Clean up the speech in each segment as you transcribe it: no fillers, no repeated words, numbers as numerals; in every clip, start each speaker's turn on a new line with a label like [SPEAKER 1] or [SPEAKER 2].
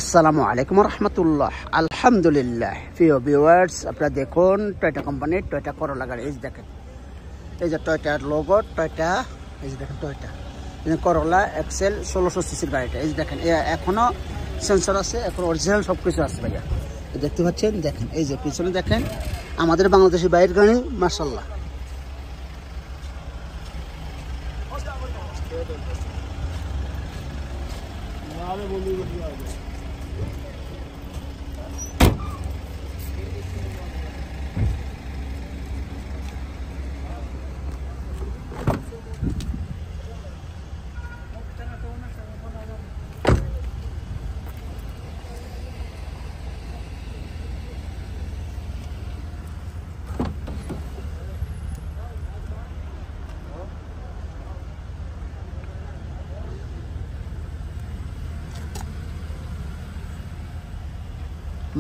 [SPEAKER 1] আসসালামু আলাইকুম রহমতুল্লাহ। আলহামদুলিল্লাহ। প্রিয় ভিউয়ার্স, আপনারা দেখুন টয়োটা কোম্পানির টয়োটা করোলা গাড়ি। এই যে দেখেন, এই যে টয়োটার লোগো, টয়োটা, এই যে দেখেন টয়োটা করোলা এক্সেল 1600 সিসির গাড়িটা। এই যে দেখেন, এখনো সেন্সর আছে, এখন অরিজিনাল সব কিছু আছে ভাইয়া। দেখতে পাচ্ছেন, দেখেন এই যে পিছনে দেখেন আমাদের বাংলাদেশের বাইরের গাড়ি, মাশাআল্লাহ।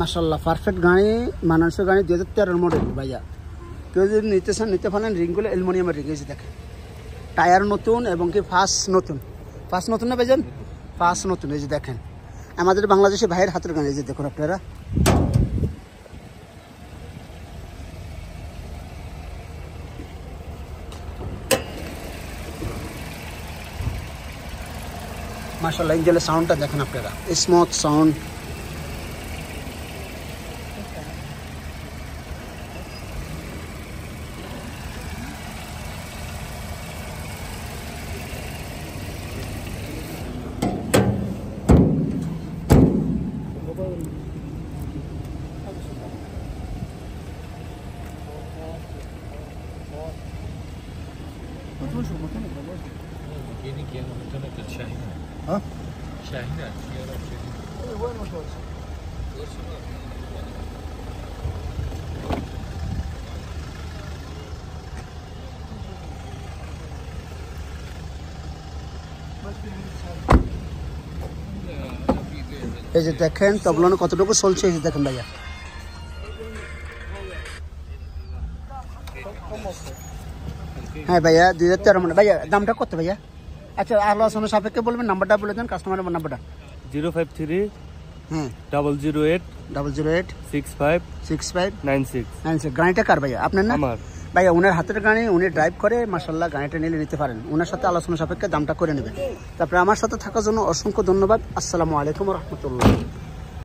[SPEAKER 1] মাশাআল্লাহ, পারফেক্ট গাড়ি, মানানসই গাড়ি, 2013 মডেল ভাইয়া। কেউ যদি নিতে চান নিতে পারেন। রিংগুলো অ্যালুমিনিয়ামের রিং। এই যে দেখেন টায়ার নতুন এবং কি ফার্স্ট নতুন না ভাইজান, ফার্স্ট নতুন। এই যে দেখেন আমাদের বাংলাদেশে ভাইয়ের হাতের গাড়ি। এই যে দেখুন আপনারা, মাশাআল্লাহ। ইঞ্জিনের সাউন্ডটা দেখেন আপনারা, স্মুথ সাউন্ড। এই যে দেখেন তবলানো কতটুকু চলছে। এই যে দেখেন ভাইয়া, হ্যাঁ ভাইয়া 2013 মডেল ভাইয়া। দামটা কত ভাইয়া? আচ্ছা, আলোচনা সাপেক্ষে বলবেন। নাম্বারটা বলে দেন, কাস্টমারের নাম্বারটা।
[SPEAKER 2] 053
[SPEAKER 1] হ্যাঁ
[SPEAKER 2] 008
[SPEAKER 1] 008
[SPEAKER 2] 65
[SPEAKER 1] 65
[SPEAKER 2] 96।
[SPEAKER 1] গাড়িটা কার ভাইয়া? আপনার না
[SPEAKER 2] আমার
[SPEAKER 1] ভাইয়া? ওনার হাতের গাড়ি, উনি ড্রাইভ করে, মাশাআল্লাহ। গাড়িটা নিলে নিতে পারেন, ওনার সাথে আলোচনা সাপেক্ষে দামটা করে নেবেন। তারপরে আমার সাথে থাকার জন্য অসংখ্য ধন্যবাদ। আসসালামু আলাইকুম রহমতুল্লাহ।